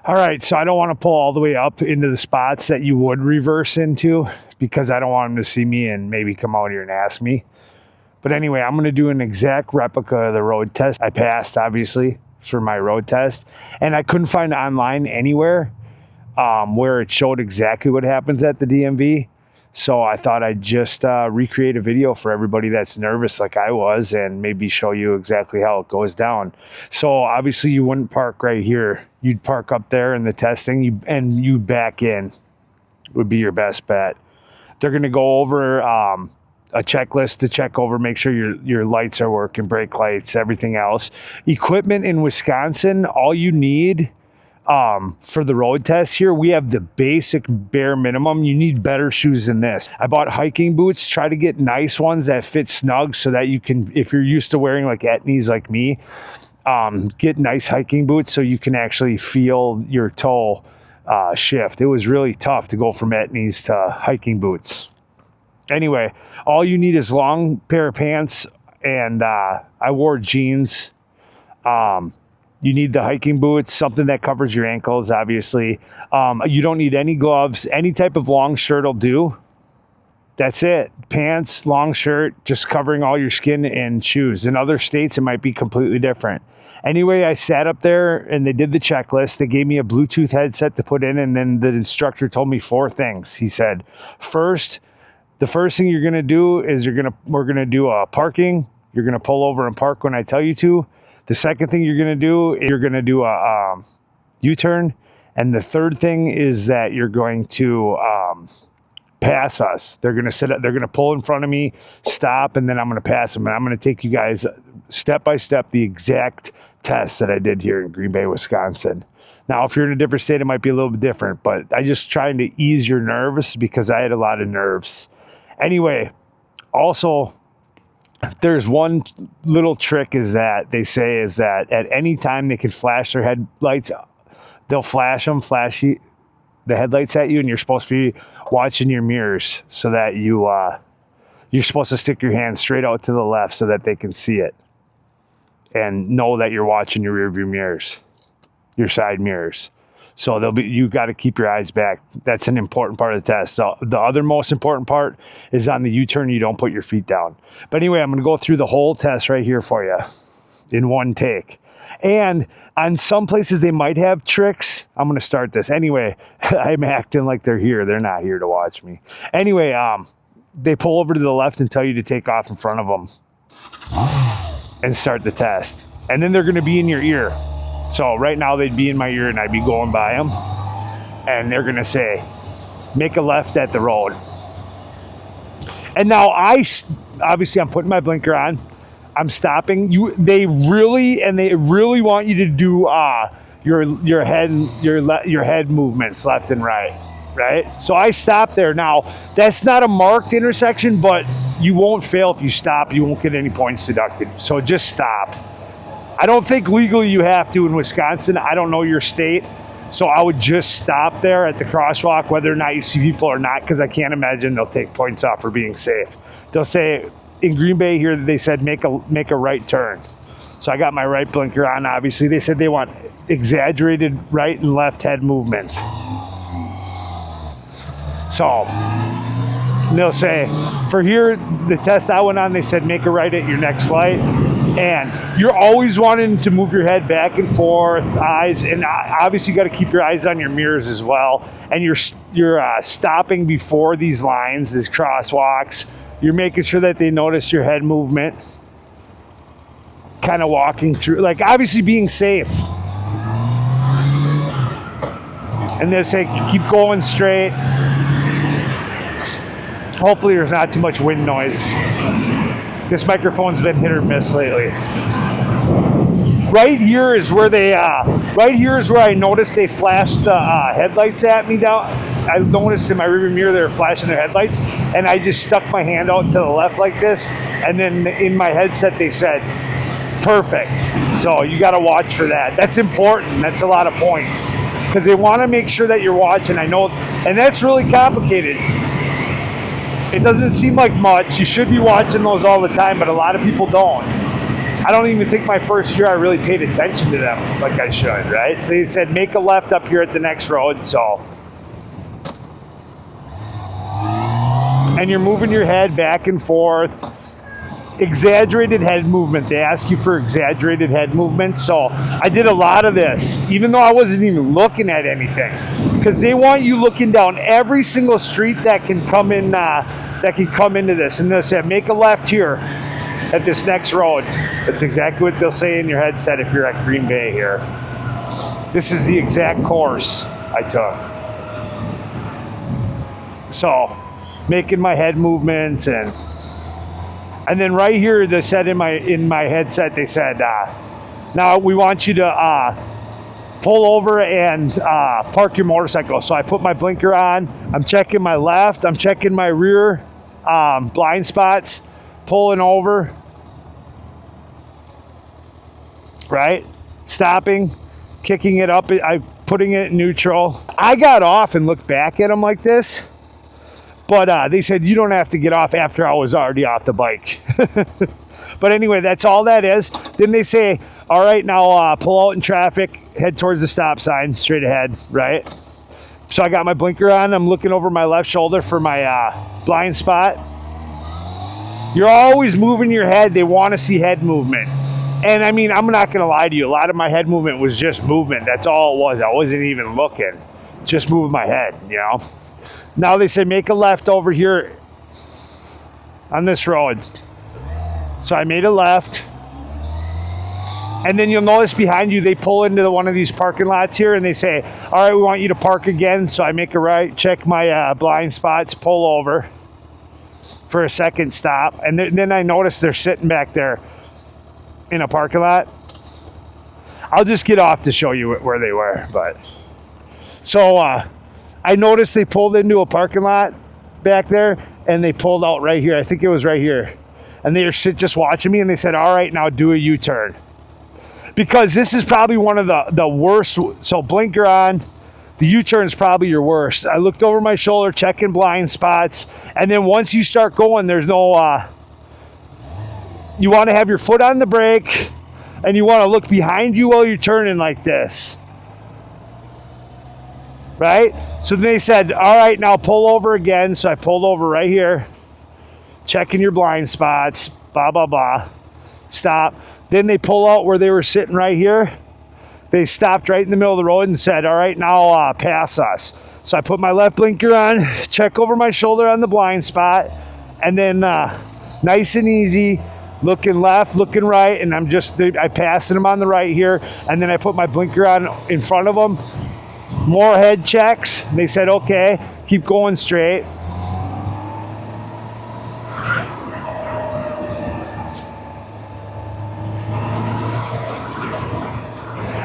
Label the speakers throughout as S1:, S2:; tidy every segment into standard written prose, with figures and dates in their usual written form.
S1: All right, so I don't want to pull all the way up into the spots that you would reverse into because I don't want them to see me and maybe come out here and ask me. But anyway, I'm going to do an exact replica of the road test. I passed, obviously, for my road test. And I couldn't find online anywhere where it showed exactly what happens at the DMV. So I thought I'd just recreate a video for everybody that's nervous like I was and maybe show you exactly how it goes down. So obviously you wouldn't park right here. You'd park up there in the testing and you back in would be your best bet. They're going to go over a checklist to check over, make sure your lights are working, brake lights, everything else. Equipment in Wisconsin, all you need for the road test here, we have the basic bare minimum. You need better shoes than this. I bought hiking boots. Try to get nice ones that fit snug so that you can, if you're used to wearing like etnies like me, get nice hiking boots so you can actually feel your toe shift. It was really tough to go from etnies to hiking boots. Anyway, all you need is long pair of pants, and I wore jeans. You need the hiking boots, something that covers your ankles, obviously. You don't need any gloves. Any type of long shirt will do. That's it. Pants, long shirt, just covering all your skin, and shoes. In other states, it might be completely different. Anyway, I sat up there, and they did the checklist. They gave me a Bluetooth headset to put in, and then the instructor told me 4 things. He said, the first thing you're going to do is we're going to do a parking. You're going to pull over and park when I tell you to. The second thing you're going to do a U-turn. And the third thing is that you're going to pass us. They're going to pull in front of me, stop, and then I'm going to pass them. And I'm going to take you guys step by step the exact test that I did here in Green Bay, Wisconsin. Now, if you're in a different state, it might be a little bit different, but I just trying to ease your nerves because I had a lot of nerves. Anyway, also, there's one little trick they say is that at any time they can flash their headlights. They'll flash the headlights at you, and you're supposed to be watching your mirrors so that you're supposed to stick your hand straight out to the left so that they can see it and know that you're watching your rear view mirrors, your side mirrors. So you got to keep your eyes back. That's an important part of the test. So the other most important part is on the U-turn, you don't put your feet down. But anyway, I'm going to go through the whole test right here for you in one take. And on some places they might have tricks. I'm going to start this. Anyway, I'm acting like they're here. They're not here to watch me. Anyway, they pull over to the left and tell you to take off in front of them and start the test. And then they're going to be in your ear. So right now they'd be in my ear and I'd be going by them. And they're going to say, make a left at the road. And now obviously I'm putting my blinker on. I'm stopping. They really want you to do your head movements left and right? So I stopped there. Now, that's not a marked intersection, but you won't fail if you stop. You won't get any points deducted. So just stop. I don't think legally you have to in Wisconsin. I don't know your state. So I would just stop there at the crosswalk, whether or not you see people or not, because I can't imagine they'll take points off for being safe. They'll say, in Green Bay here, they said make a right turn. So I got my right blinker on, obviously. They said they want exaggerated right and left head movements. So they'll say, for here, the test I went on, they said make a right at your next light. And you're always wanting to move your head back and forth, eyes, and obviously you got to keep your eyes on your mirrors as well. And you're stopping before these lines, these crosswalks. You're making sure that they notice your head movement. Kind of walking through, like obviously being safe. And they say keep going straight. Hopefully there's not too much wind noise. This microphone's been hit or miss lately. Right here is where I noticed they flashed the headlights at me down. I noticed in my rearview mirror they were flashing their headlights, and I just stuck my hand out to the left like this, and then in my headset they said, perfect. So you got to watch for that. That's important. That's a lot of points because they want to make sure that you're watching. I know, and that's really complicated. It doesn't seem like much. You should be watching those all the time, but a lot of people don't. I don't even think my first year I really paid attention to them like I should, right? So they said, make a left up here at the next road, so. And you're moving your head back and forth. Exaggerated head movement. They ask you for exaggerated head movement. So I did a lot of this, even though I wasn't even looking at anything, because they want you looking down every single street that can come in, that can come into this. And they'll say, make a left here at this next road. That's exactly what they'll say in your headset if you're at Green Bay here. This is the exact course I took. So making my head movements, and then right here they said in my headset, they said, now we want you to pull over and park your motorcycle. So I put my blinker on, I'm checking my left, I'm checking my rear blind spots, pulling over, right? Stopping, kicking it up, I'm putting it in neutral. I got off and looked back at them like this. But they said you don't have to get off after I was already off the bike. But anyway, that's all that is. Then they say, all right, now pull out in traffic, head towards the stop sign, straight ahead, right? So I got my blinker on. I'm looking over my left shoulder for my blind spot. You're always moving your head. They want to see head movement. And I mean, I'm not going to lie to you. A lot of my head movement was just movement. That's all it was. I wasn't even looking. Just moving my head, you know? Now they say make a left over here on this road. So I made a left. And then you'll notice behind you, they pull into one of these parking lots here and they say, all right, we want you to park again. So I make a right, check my blind spots, pull over for a second stop. And then I notice they're sitting back there in a parking lot. I'll just get off to show you where they were. But so, I noticed they pulled into a parking lot back there and they pulled out right here. I think it was right here. And they were just watching me and they said, all right, now do a U-turn. Because this is probably one of the worst. So blinker on, the U-turn is probably your worst. I looked over my shoulder, checking blind spots. And then once you start going, there's no, you want to have your foot on the brake and you want to look behind you while you're turning like this. Right? So they said, all right, now pull over again. So I pulled over right here, checking your blind spots, blah, blah, blah. Stop. Then they pull out where they were sitting right here. They stopped right in the middle of the road and said, all right, now pass us. So I put my left blinker on, check over my shoulder on the blind spot, and then nice and easy, looking left, looking right, and I passing them on the right here, and then I put my blinker on in front of them. More head checks. They said, okay, keep going straight.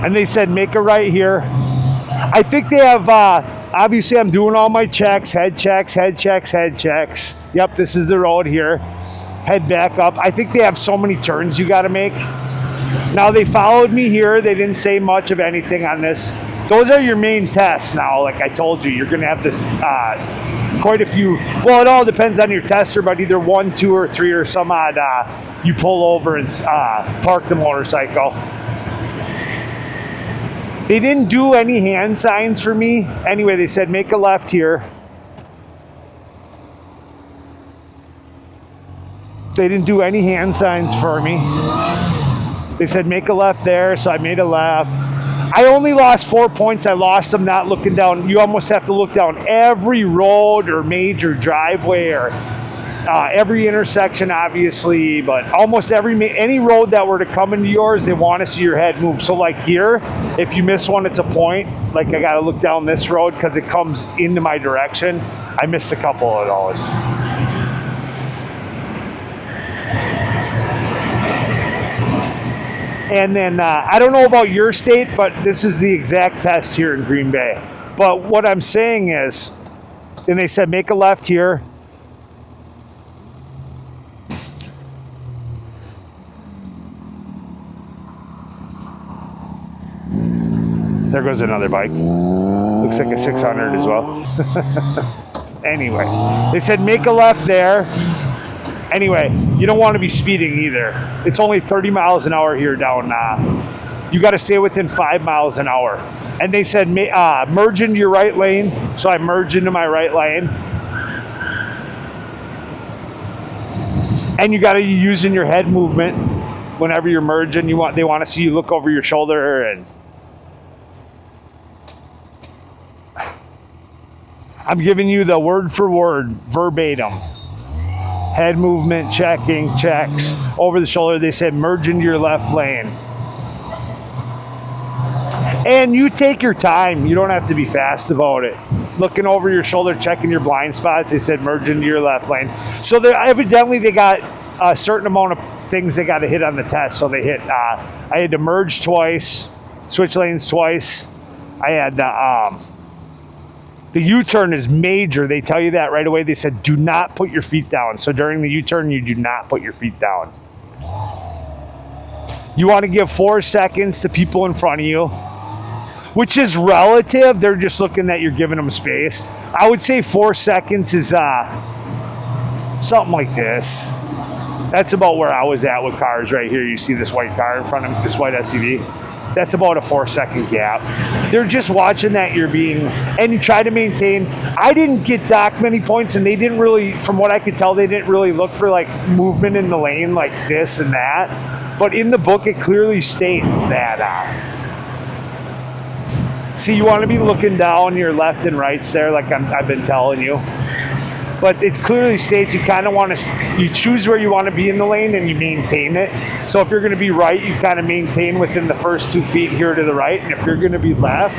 S1: And they said, make a right here. I think they have, obviously I'm doing all my checks, head checks, head checks, head checks. Yep, this is the road here. Head back up. I think they have so many turns you got to make. Now they followed me here. They didn't say much of anything on this. Those are your main tests now. Like I told you, you're going to have this quite a few. Well, it all depends on your tester, but either 1, 2, or 3 or some odd, you pull over and park the motorcycle. They didn't do any hand signs for me. Anyway, they said make a left here. They didn't do any hand signs for me. They said make a left there, so I made a left. I only lost 4 points. I lost them not looking down. You almost have to look down every road or major driveway or every intersection, obviously, but almost any road that were to come into yours, they want to see your head move. So like here, if you miss one, it's a point. Like I got to look down this road because it comes into my direction. I missed a couple of those. And then I don't know about your state, but this is the exact test here in Green Bay. But what I'm saying is, and they said make a left here. There goes another bike. Looks like a 600 as well. Anyway, they said make a left there. Anyway, you don't want to be speeding either. It's only 30 miles an hour here down. You got to stay within 5 miles an hour. And they said, merge into your right lane. So I merged into my right lane. And you got to be using your head movement whenever you're merging. They want to see you look over your shoulder. And I'm giving you the word for word, verbatim. Head movement, checking, checks, over the shoulder. They said merge into your left lane. And you take your time. You don't have to be fast about it. Looking over your shoulder, checking your blind spots. They said merge into your left lane. So evidently they got a certain amount of things they got to hit on the test. So they hit, I had to merge twice, switch lanes twice. I had the U-turn is major. They tell you that right away. They said, do not put your feet down. So during the U-turn, you do not put your feet down. You want to give 4 seconds to people in front of you, which is relative. They're just looking that you're giving them space. I would say 4 seconds is something like this. That's about where I was at with cars right here. You see this white car in front of me, this white SUV. That's about a 4 second gap. They're just watching that you're being, and you try to maintain. I didn't get docked many points, and they didn't really, from what I could tell, they didn't really look for like movement in the lane like this and that. But in the book, it clearly states that, see, you want to be looking down your left and rights there like I've been telling you. But it clearly states you kind of want to, you choose where you want to be in the lane and you maintain it. So if you're going to be right, you kind of maintain within the first 2 feet here to the right. And if you're going to be left,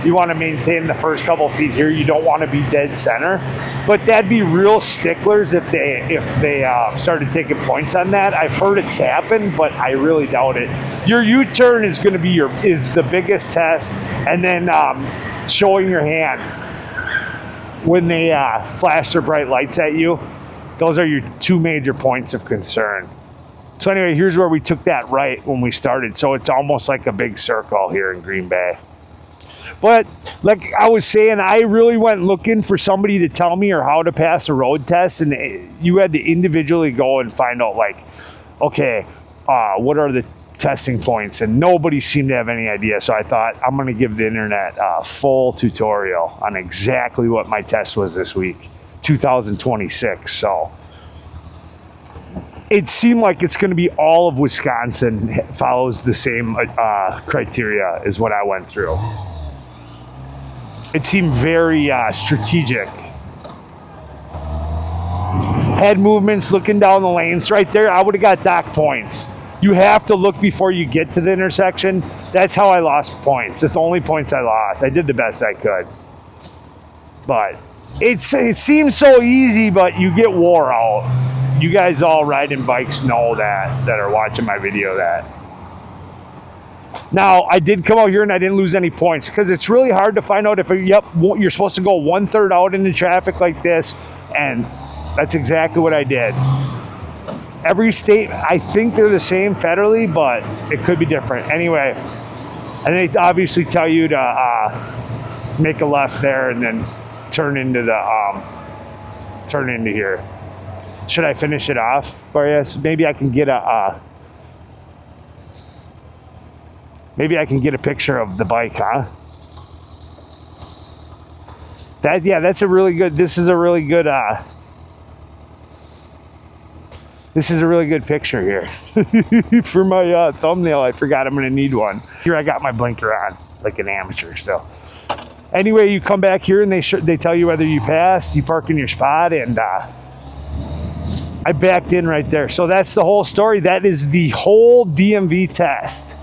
S1: you want to maintain the first couple feet here. You don't want to be dead center. But that'd be real sticklers if they started taking points on that. I've heard it's happened, but I really doubt it. Your U-turn is going to be is the biggest test, and then showing your hand when they flash their bright lights at you. Those are your 2 major points of concern. So anyway, here's where we took that right when we started. So it's almost like a big circle here in Green Bay. But like I was saying, I really went looking for somebody to tell me or how to pass a road test. And you had to individually go and find out like, okay, what are the testing points? And nobody seemed to have any idea. So I thought I'm going to give the internet a full tutorial on exactly what my test was this week, 2026. So it seemed like it's going to be all of Wisconsin follows the same criteria as what I went through. It seemed very strategic. Head movements, looking down the lanes right there. I would have got dock points. You have to look before you get to the intersection. That's how I lost points. That's the only points I lost. I did the best I could. But it seems so easy, but you get wore out. You guys all riding bikes know that are watching my video that. Now, I did come out here and I didn't lose any points because it's really hard to find out if, you're supposed to go 1/3 out into traffic like this, and that's exactly what I did. Every state, I think they're the same federally, but it could be different. Anyway, and they obviously tell you to make a left there and then turn into here. Should I finish it off for you? So maybe I can get a picture of the bike, huh? That's a really good. This is a really good. This is a really good picture here for my thumbnail. I forgot I'm going to need one. Here I got my blinker on, like an amateur still. Anyway, you come back here and they tell you whether you passed, you park in your spot, and I backed in right there. So that's the whole story. That is the whole DMV test.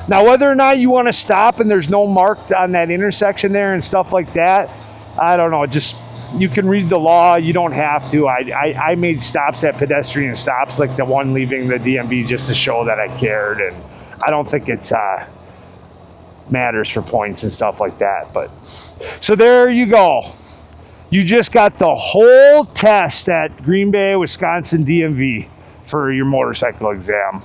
S1: Now, whether or not you want to stop and there's no mark on that intersection there and stuff like that, I don't know. Just, you can read the law. You don't have to. I made stops at pedestrian stops, like the one leaving the DMV, just to show that I cared. And I don't think it's matters for points and stuff like that. But so there you go. You just got the whole test at Green Bay, Wisconsin DMV for your motorcycle exam.